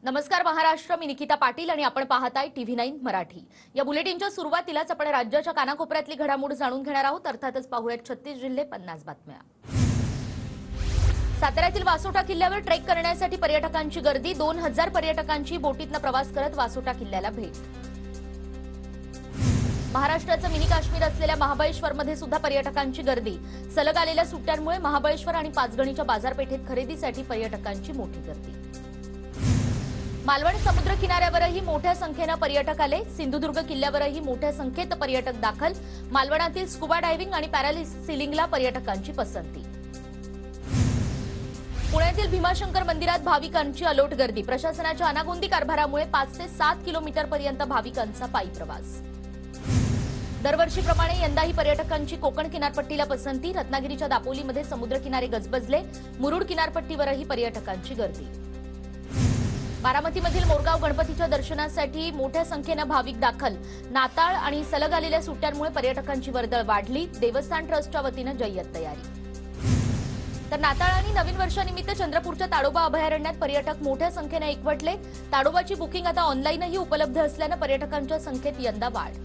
नमस्कार महाराष्ट्र, मी निकिता पाटील आणि आपण पाहताय TV9 मराठी। या बुलेटिनच्या सुरुवातीलाच आपण राज्याच्या कानाकोपऱ्यातली घडामोड जाणून घेणार आहोत। अर्थातच पाहूयात 36 जिल्हे 50 बातम्या। साताऱ्यातील वासोटा किल्ल्यावर ट्रेक करण्यासाठी पर्यटकांची गर्दी। 2000 पर्यटकांची बोटीतनं प्रवास करत वासोटा किल्ल्याला भेट। महाराष्ट्राचं मिनी काश्मीर असलेल्या महाबळेश्वरमध्ये सुद्धा पर्यटकांची गर्दी। सलग आलेल्या सुट्ट्यांमुळे महाबळेश्वर आणि पाचगणीच्या बाजारपेठेत खरेदीसाठी पर्यटकांची मोठी गर्दी। मालवण समुद्र किनाऱ्यावरही मोठ्या संख्येने पर्यटक आले। सिंधुदुर्ग किल्ल्यावरही मोठ्या संख्येत पर्यटक दाखल। मालवणातील स्कुबा डायव्हिंग आणि पॅरासेलिंगला पर्यटकांची पसंती। पुण्यातील भीमाशंकर मंदिरात भाविकांची अलोट गर्दी। प्रशासनाच्या अनागोंदी कारभारामुळे 5 ते 7 किलोमीटरपर्यंत भाविकांचा पायी प्रवास। दरवर्षीप्रमाणे यंदाही पर्यटकांची कोकण किनारपट्टीला पसंती। रत्नागिरीच्या दापोलीमध्ये समुद्र किनारे गजबजले। मुरुड किनारपट्टीवरही पर्यटकांची गर्दी। बारामतीमधील मोरगाव गणपतीच्या दर्शनासाठी मोठ्या संख्येने भाविक दाखल। नाताळ आणि सलग आलेल्या सुट्ट्यांमुळे पर्यटकांची वर्दळ वाढली। देवस्थान ट्रस्टच्या वतीने जय्यत तयारी। तर नाताळ आणि नवीन वर्षानिमित्त चंद्रपूरच्या ताडोबा अभयारण्यात पर्यटक मोठ्या संख्येने एकवटले। ताडोबाची बुकिंग आता ऑनलाईनही उपलब्ध असल्याने पर्यटकांच्या संख्येत यंदा वाढ।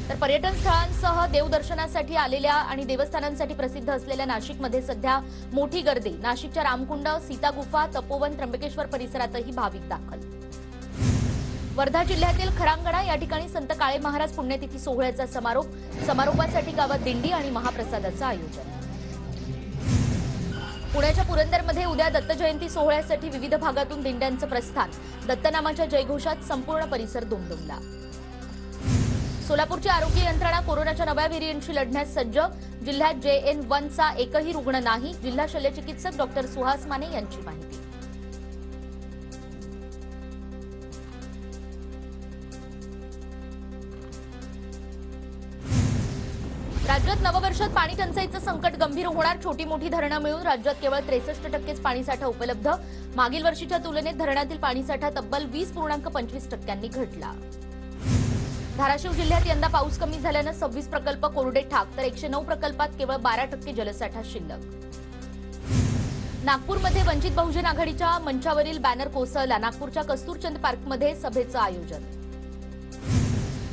तर पर्यटन स्थळांसह देवदर्शनासाठी आलेल्या आणि देवस्थानांसाठी प्रसिद्ध असलेल्या नाशिकमध्ये सध्या मोठी गर्दी। नाशिकच्या रामकुंड, सीता गुफा, तपोवन, त्र्यंबकेश्वर परिसरातही भाविक दाखल। वर्धा जिल्ह्यातील खरांगणा या ठिकाणी संत काळे महाराज पुण्यतिथी सोहळ्याचा समारोपासाठी गावात दिंडी आणि महाप्रसादाचं आयोजन। पुण्याच्या पुरंदरमध्ये उद्या दत्त जयंती सोहळ्यासाठी विविध भागातून दिंड्यांचं प्रस्थान। दत्तनामाच्या जयघोषात संपूर्ण परिसर दुमदुमला। सोलापूरची आरोग्य यंत्रणा कोरोनाच्या नव्या व्हेरियंटशी लढण्यास सज्ज। जिल्ह्यात JN1 चा एकही रुग्ण नाही। जिल्हा शल्यचिकित्सक डॉक्टर सुहास माने यांची माहिती। राज्यात नववर्षात पाणी टंचाईचं संकट गंभीर होणार। छोटी मोठी धरणं मिळून राज्यात केवळ 63% पाणीसाठा उपलब्ध। मागील वर्षीच्या तुलनेत धरणातील पाणीसाठा तब्बल 20.25% घटला। धाराशिव जिल्ह्यात यंदा पाऊस कमी झाल्याने 26 प्रकल्प कोरडे ठाक, तर 109 प्रकल्पात केवळ 12% जलसाठा शिल्लक। नागपूरमध्ये वंचित बहुजन आघाडीच्या मंचावरील बॅनर कोसळला। नागपूरच्या कस्तुरचंद पार्कमध्ये सभेचं आयोजन।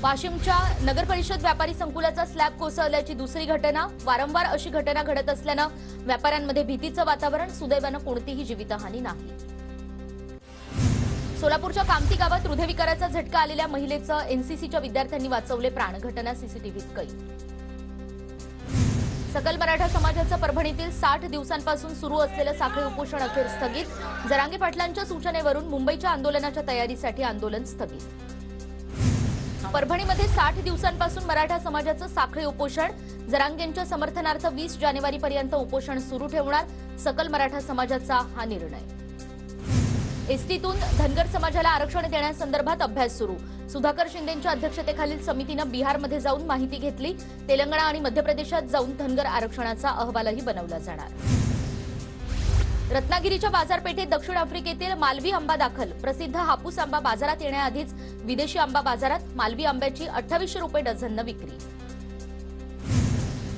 वाशिमच्या नगरपरिषद व्यापारी संकुलाचा स्लॅब कोसळल्याची दुसरी घटना। वारंवार अशी घटना घडत असल्यानं व्यापाऱ्यांमध्ये भीतीचं वातावरण। सुदैवानं कोणतीही जीवितहानी नाही। सोलापूरच्या कामती गावात हृदयविकाराचा झटका आलेल्या महिलेचं एनसीसीच्या विद्यार्थ्यांनी वाचवले प्राण। घटना सीसीटीव्हीत कैद। सकल मराठा समाजाचं परभणीतील 60 दिवसांपासून सुरू असलेलं साखळी उपोषण अखेर स्थगित। जरांगे पाटलांच्या सूचनेवरून मुंबईच्या आंदोलनाच्या तयारीसाठी आंदोलन स्थगित। परभणीमध्ये 60 दिवसांपासून मराठा समाजाचं साखळी उपोषण। जरांगेंच्या समर्थनार्थ 20 जानेवारीपर्यंत उपोषण सुरू ठेवणार। सकल मराठा समाजाचा हा निर्णय। एसटीतून धनगर समाजाला आरक्षण देण्यासंदर्भात अभ्यास सुरू। सुधाकर शिंदेंच्या अध्यक्षतेखालील समितीनं बिहारमध्ये जाऊन माहिती घेतली। तेलंगणा आणि मध्य प्रदेशात जाऊन धनगर आरक्षणाचा अहवालही बनवला जाणार। रत्नागिरीच्या बाजारपेठेत दक्षिण आफ्रिकेतील मालवी आंबा दाखल। प्रसिद्ध हापूस आंबा बाजारात येण्याआधीच विदेशी आंबा बाजारात। मालवी आंब्याची 2800 रुपये डझननं विक्री।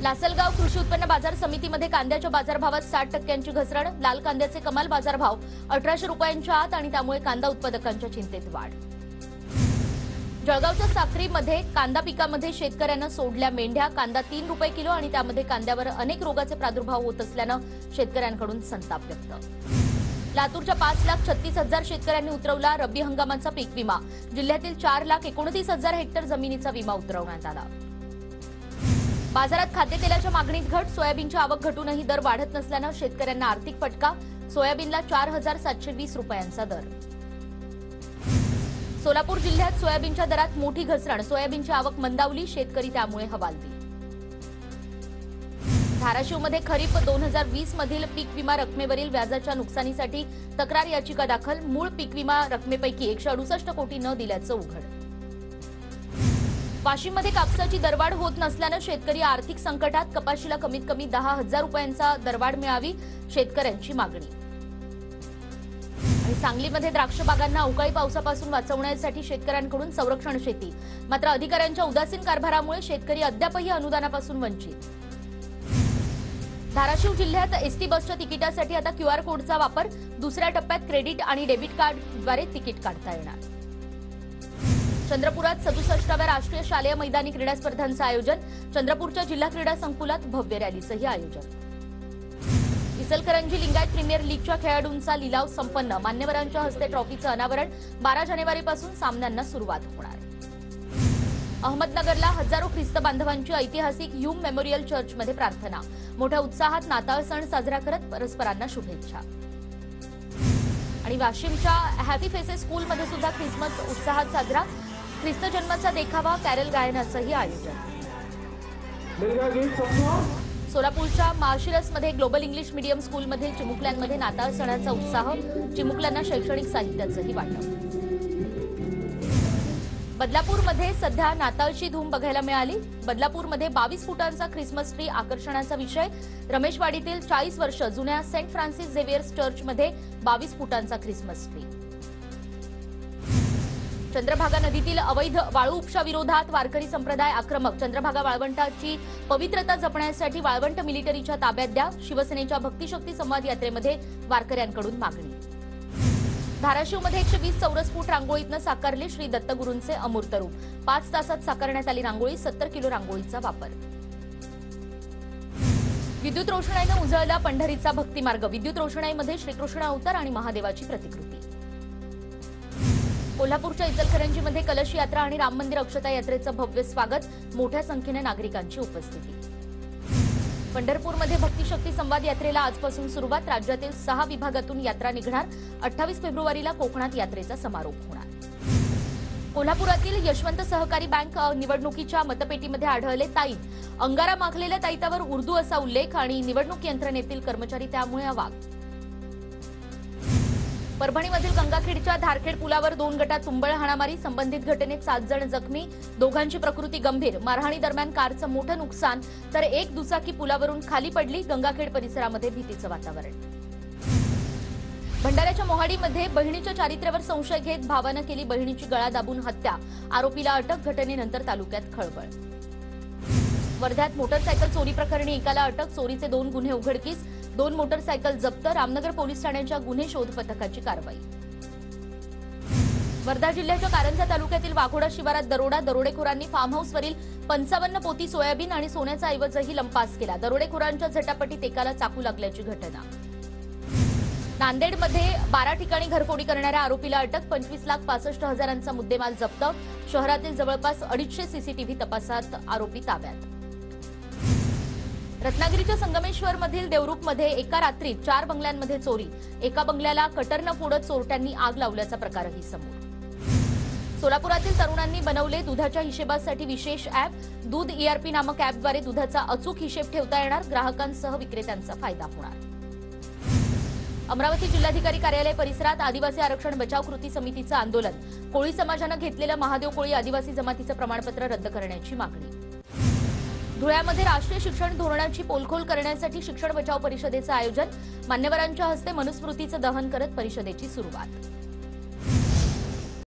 लासलगाव कृषी उत्पन्न बाजार समितीमध्ये कांद्याच्या बाजारभावात 60% घसरण। लाल कांद्याचे कमाल बाजारभाव 1800 रुपयांच्या आत आणि त्यामुळे कांदा उत्पादकांच्या चिंतेत वाढ। जळगावच्या साक्रीमध्ये कांदा पिकामध्ये शेतकऱ्यांना सोडल्या मेंढ्या। कांदा 3 रुपये किलो आणि त्यामध्ये कांद्यावर अनेक रोगाचे प्रादुर्भाव होत असल्यानं शेतकऱ्यांकडून संताप व्यक्त। लातूरच्या 5,36,000 शेतकऱ्यांनी उतरवला रब्बी हंगामाचा पीक विमा। जिल्ह्यातील 4,29,000 हेक्टर जमिनीचा विमा उतरवण्यात आला। बाजारात खाद्यतेलाच्या मागणीत घट। सोयाबीनची आवक घटूनही दर वाढत नसल्यानं शेतकऱ्यांना आर्थिक फटका। सोयाबीनला 4,720 रुपयांचा दर। सोलापूर जिल्ह्यात सोयाबीनच्या दरात मोठी घसरण। सोयाबीनची आवक मंदावली, शेतकरी त्यामुळे हवालदिल। धाराशिवमध्ये खरीप 2020 मधील पीक विमा रकमेवरील व्याजाच्या नुकसानीसाठी तक्रार याचिका दाखल। मूळ पीक विमा रकमेपैकी 168 कोटी न दिल्याचं उघड। वाशिममध्ये कापसाची दरवाढ होत नसल्यानं शेतकरी आर्थिक संकटात। कपाशीला कमीत कमी 10,000 रुपयांचा दरवाढ मिळावी, शेतकऱ्यांची मागणी। आणि सांगलीमध्ये द्राक्ष बागांना अवकाळी पावसापासून वाचवण्यासाठी शेतकऱ्यांकडून संरक्षण शेती। मात्र अधिकाऱ्यांच्या उदासीन कारभारामुळे शेतकरी अद्यापही अनुदानापासून वंचित। धाराशिव जिल्ह्यात एसटी बसच्या तिकिटासाठी आता क्यूआर कोडचा वापर, दुसऱ्या टप्प्यात क्रेडिट आणि डेबिट कार्डद्वारे तिकीट काढता येणार। चंद्रपुरात 67व्या राष्ट्रीय शालेय मैदानी क्रीडा स्पर्धांचं आयोजन, चंद्रपूरच्या जिल्हा क्रीडा संकुलात भव्य रॅलीचंही आयोजन। इचलकरंजी लिंगायत प्रीमियर लीगच्या खेळाडूंचा लिलाव संपन्न, मान्यवरांच्या हस्ते ट्रॉफीचं अनावरण, 12 जानेवारीपासून सामन्यांना सुरुवात होणार। अहमदनगरला हजारो ख्रिस्त बांधवांची ऐतिहासिक ह्यूम मेमोरियल चर्चमध्ये प्रार्थना, मोठ्या उत्साहात नाताळ सण साजरा करत परस्परांना शुभेच्छा। आणि वाशिमच्या हॅपी फेसेस स्कूलमध्ये सुद्धा ख्रिसमस उत्साहात साजरा, ख्रिस्त जन्माचा देखावा, कॅरल गायनाचंही आयोजन। सोलापूरच्या माळशिरसमध्ये ग्लोबल इंग्लिश मीडियम स्कूलमधील चिमुकल्यांमध्ये नाताळ सणाचा उत्साह, चिमुकल्यांना शैक्षणिक साहित्याचंही वाटप। बदलापूरमध्ये सध्या नाताळची धूम बघायला मिळाली, बदलापूरमध्ये 22 फुटांचा ख्रिसमस ट्री आकर्षणाचा विषय, रमेशवाडीतील 40 वर्ष जुन्या सेंट फ्रान्सिस झेवियर्स चर्चमध्ये 22 फुटांचा ख्रिसमस ट्री। चंद्रभागा नदीतील अवैध वाळू उपशाविरोधात वारकरी संप्रदाय आक्रमक, चंद्रभागा वाळवंटाची पवित्रता जपण्यासाठी वाळवंट मिलिटरीच्या ताब्यात द्या, शिवसेनेच्या भक्तिशक्ती संवाद यात्रेमध्ये वारकऱ्यांकडून मागणी। धाराशिवमध्ये 120 चौरस फूट रांगोळीतनं साकारले श्री दत्तगुरूंचे अमूर्त रूप, 5 तासात साकारण्यात आली रांगोळी, 70 किलो रांगोळीचा वापर। विद्युत रोषणाईनं उजळला पंढरीचा भक्तिमार्ग, विद्युत रोषणाईमध्ये श्रीकृष्ण अवतार आणि महादेवाची प्रतिकृती। कोल्हापूरच्या इचलकरंजीमध्ये कलश यात्रा आणि राम मंदिर अक्षता यात्रेचं भव्य स्वागत, मोठ्या संख्येने नागरिकांची उपस्थिती। पंढरपूरमध्ये भक्तिशक्ती संवाद यात्रेला आजपासून सुरुवात, राज्यातील 6 विभागातून यात्रा निघणार, 28 फेब्रुवारीला कोकणात यात्रेचा समारोप होणार। कोल्हापुरातील यशवंत सहकारी बँक निवडणुकीच्या मतपेटीमध्ये आढळले ताईत, अंगारा माखलेल्या ताईतावर उर्दू असा उल्लेख आणि निवडणूक यंत्रणेतील कर्मचारी त्यामुळे अवाक। परभणीमधील गंगाखेडच्या धारखेड पुलावर 2 गटात तुंबळ हाणामारी, संबंधित घटनेत 7 जण जखमी, दोघांची प्रकृती गंभीर, मारहाणी दरम्यान कारचं मोठं नुकसान, तर एक दुचाकी पुलावरून खाली पडली, गंगाखेड परिसरामध्ये भीतीचं वातावरण। भंडाऱ्याच्या मोहाडीमध्ये बहिणीच्या चारित्र्यावर संशय घेत भावानं केली बहिणीची गळा दाबून हत्या, आरोपीला अटक, घटनेनंतर तालुक्यात खळबळ। वर्ध्यात मोटरसायकल चोरी प्रकरणी एकाला अटक, चोरीचे 2 गुन्हे उघडकीस, 2 मोटरसायकल जप्त, रामनगर पोलीस ठाण्याच्या गुन्हे शोध पथकाची कारवाई। वर्धा जिल्ह्याच्या कारंजा तालुक्यातील वाघोडा शिवारात दरोडा, दरोडेखोरांनी फार्म हाऊसवरील 55 पोती सोयाबीन आणि सोन्याचा ऐवजही लंपास केला, दरोडेखोरांच्या झटापटीत एकाला चाकू लागल्याची घटना। नांदेडमध्ये 12 ठिकाणी घरफोडी करणाऱ्या आरोपीला अटक, 25,65,000चा मुद्देमाल जप्त, शहरातील जवळपास 250 सीसीटीव्ही तपासात आरोपी ताब्यात। रत्नागिरीच्या संगमेश्वरमधील देवरूखमध्ये एका रात्रीत 4 बंगल्यांमध्ये चोरी, एका बंगल्याला कटरनं फोडत चोरट्यांनी आग लावल्याचा प्रकारही समोर। सोलापुरातील तरुणांनी बनवले दुधाच्या हिशेबासाठी विशेष अॅप, दूध ERP नामक अॅपद्वारे दुधाचा अचूक हिशेब ठेवता येणार, ग्राहकांसह विक्रेत्यांचा फायदा होणार। अमरावती जिल्हाधिकारी कार्यालय परिसरात आदिवासी आरक्षण बचाव कृती समितीचं आंदोलन, कोळी समाजानं घेतलेलं महादेव कोळी आदिवासी जमातीचं प्रमाणपत्र रद्द करण्याची मागणी। धुळ्यामध्ये राष्ट्रीय शिक्षण धोरणाची पोलखोल करण्यासाठी शिक्षण बचाव परिषदेचं आयोजन, मान्यवरांच्या हस्ते मनुस्मृतीचं दहन करत परिषदेची सुरुवात।